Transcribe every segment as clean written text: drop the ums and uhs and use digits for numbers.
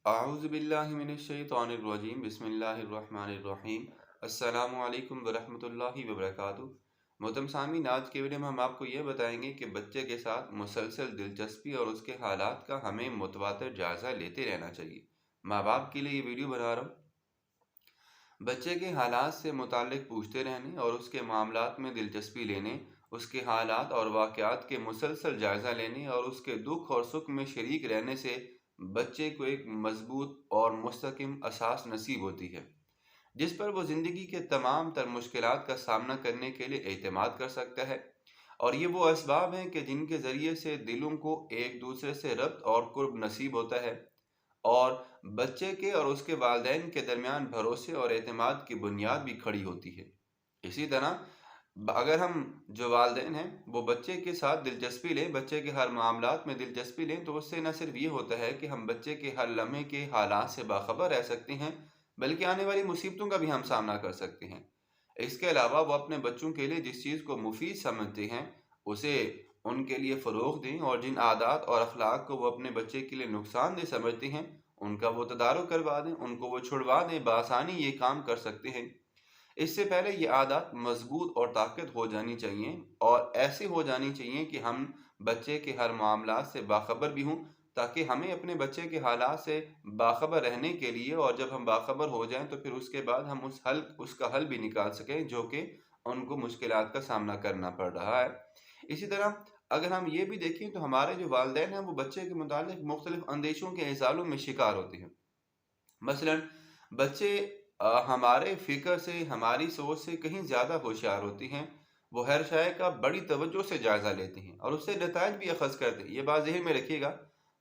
اعوذ باللہ من الشیطان الرجیم بسم اللہ الرحمن الرحیم السلام علیکم ورحمۃ اللہ وبرکاتہ۔ محترم سامعین، آج کے ویڈیو میں ہم آپ کو یہ بتائیں گے کہ بچے کے ساتھ مسلسل دلچسپی اور اس کے حالات کا ہمیں متواتر جائزہ لیتے رہنا چاہیے۔ ماں باپ کے لیے یہ ویڈیو بنا رہا ہوں۔ بچے کے حالات سے متعلق پوچھتے رہنے اور اس کے معاملات میں دلچسپی لینے، اس کے حالات اور واقعات کے مسلسل جائزہ لینے اور اس کے دکھ اور سکھ میں شریک رہنے سے بچے کو ایک مضبوط اور مستحکم اساس نصیب ہوتی ہے، جس پر وہ زندگی کے تمام تر مشکلات کا سامنا کرنے کے لیے اعتماد کر سکتا ہے۔ اور یہ وہ اسباب ہیں کہ جن کے ذریعے سے دلوں کو ایک دوسرے سے ربط اور قرب نصیب ہوتا ہے اور بچے کے اور اس کے والدین کے درمیان بھروسے اور اعتماد کی بنیاد بھی کھڑی ہوتی ہے۔ اسی طرح اگر ہم جو والدین ہیں وہ بچے کے ساتھ دلچسپی لیں، بچے کے ہر معاملات میں دلچسپی لیں، تو اس سے نہ صرف یہ ہوتا ہے کہ ہم بچے کے ہر لمحے کے حالات سے باخبر رہ سکتے ہیں، بلکہ آنے والی مصیبتوں کا بھی ہم سامنا کر سکتے ہیں۔ اس کے علاوہ وہ اپنے بچوں کے لیے جس چیز کو مفید سمجھتے ہیں اسے ان کے لیے فروغ دیں، اور جن عادات اور اخلاق کو وہ اپنے بچے کے لیے نقصان دہ سمجھتے ہیں ان کا وہ تدارک کروا دیں، ان کو وہ چھڑوا دیں، بآسانی یہ کام کر سکتے ہیں۔ اس سے پہلے یہ عادات مضبوط اور طاقت ہو جانی چاہیے، اور ایسی ہو جانی چاہیے کہ ہم بچے کے ہر معاملات سے باخبر بھی ہوں، تاکہ ہمیں اپنے بچے کے حالات سے باخبر رہنے کے لیے، اور جب ہم باخبر ہو جائیں تو پھر اس کے بعد ہم اس کا حل بھی نکال سکیں جو کہ ان کو مشکلات کا سامنا کرنا پڑ رہا ہے۔ اسی طرح اگر ہم یہ بھی دیکھیں تو ہمارے جو والدین ہیں وہ بچے کے متعلق مختلف اندیشوں کے احوالوں میں شکار ہوتے ہیں۔ مثلا بچے ہمارے فکر سے، ہماری سوچ سے کہیں زیادہ ہوشیار ہوتی ہیں، وہ ہر شے کا بڑی توجہ سے جائزہ لیتے ہیں اور اس سے نتائج بھی اخذ کرتے ہیں۔ یہ بات ذہن میں رکھیے گا۔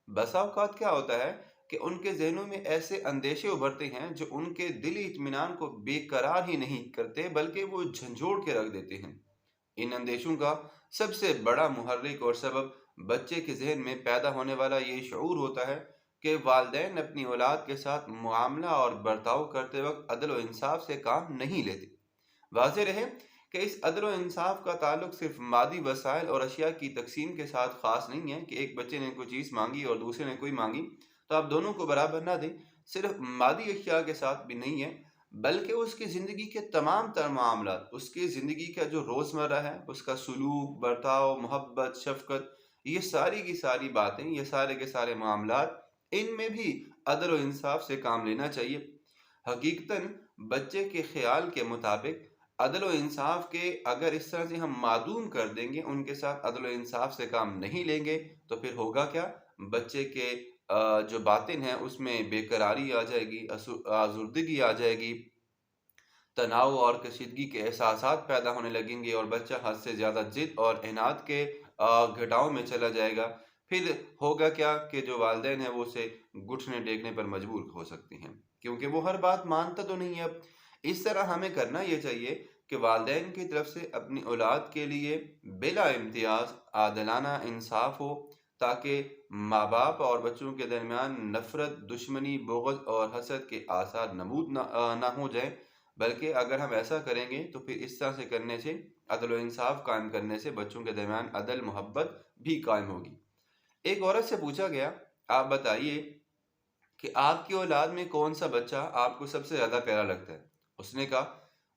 بسا اوقات کیا ہوتا ہے کہ ان کے ذہنوں میں ایسے اندیشے ابھرتے ہیں جو ان کے دلی اطمینان کو بے قرار ہی نہیں کرتے بلکہ وہ جھنجھوڑ کے رکھ دیتے ہیں۔ ان اندیشوں کا سب سے بڑا محرک اور سبب بچے کے ذہن میں پیدا ہونے والا یہ شعور ہوتا ہے کہ والدین اپنی اولاد کے ساتھ معاملہ اور برتاؤ کرتے وقت عدل و انصاف سے کام نہیں لیتے۔ واضح رہے کہ اس عدل و انصاف کا تعلق صرف مادی وسائل اور اشیاء کی تقسیم کے ساتھ خاص نہیں ہے کہ ایک بچے نے کوئی چیز مانگی اور دوسرے نے کوئی مانگی تو آپ دونوں کو برابر نہ دیں۔ صرف مادی اشیاء کے ساتھ بھی نہیں ہے، بلکہ اس کی زندگی کے تمام تر معاملات، اس کی زندگی کا جو روزمرہ ہے، اس کا سلوک، برتاؤ، محبت، شفقت، یہ ساری کی ساری باتیں، یہ سارے کے سارے معاملات، ان میں بھی عدل و انصاف سے کام لینا چاہیے۔ حقیقتاً بچے کے خیال کے مطابق عدل و انصاف کے اگر اس طرح سے ہم معدوم کر دیں گے، ان کے ساتھ عدل و انصاف سے کام نہیں لیں گے تو پھر ہوگا کیا؟ بچے کے جو باطن ہے اس میں بے قراری آ جائے گی، آزردگی آ جائے گی، تناؤ اور کشیدگی کے احساسات پیدا ہونے لگیں گے، اور بچہ حد سے زیادہ ضد اور عناد کے گھٹاؤں میں چلا جائے گا۔ پھر ہوگا کیا کہ جو والدین ہیں وہ اسے گھٹنے ٹیکنے پر مجبور ہو سکتے ہیں، کیونکہ وہ ہر بات مانتا تو نہیں ہے۔ اب اس طرح ہمیں کرنا یہ چاہیے کہ والدین کی طرف سے اپنی اولاد کے لیے بلا امتیاز عادلانہ انصاف ہو، تاکہ ماں باپ اور بچوں کے درمیان نفرت، دشمنی، بغض اور حسد کے آثار نمود نہ ہو جائیں، بلکہ اگر ہم ایسا کریں گے تو پھر اس طرح سے کرنے سے، عدل و انصاف قائم کرنے سے بچوں کے درمیان عدل، محبت بھی قائم ہوگی۔ ایک عورت سے پوچھا گیا، آپ بتائیے کہ آپ کی اولاد میں کون سا بچہ آپ کو سب سے زیادہ پیارا لگتا ہے؟ اس نے کہا،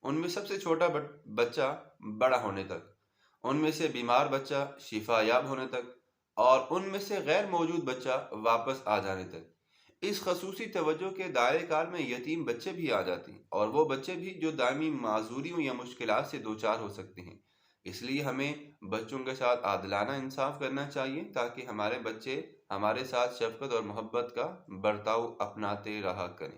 ان میں سب سے چھوٹا بچہ بڑا ہونے تک، ان میں سے بیمار بچہ شفا یاب ہونے تک، اور ان میں سے غیر موجود بچہ واپس آ جانے تک۔ اس خصوصی توجہ کے دائرے کار میں یتیم بچے بھی آ جاتے ہیں، اور وہ بچے بھی جو دائمی معذوریوں یا مشکلات سے دوچار ہو سکتے ہیں۔ اس لیے ہمیں بچوں کے ساتھ عادلانہ انصاف کرنا چاہیے تاکہ ہمارے بچے ہمارے ساتھ شفقت اور محبت کا برتاؤ اپناتے رہا کریں۔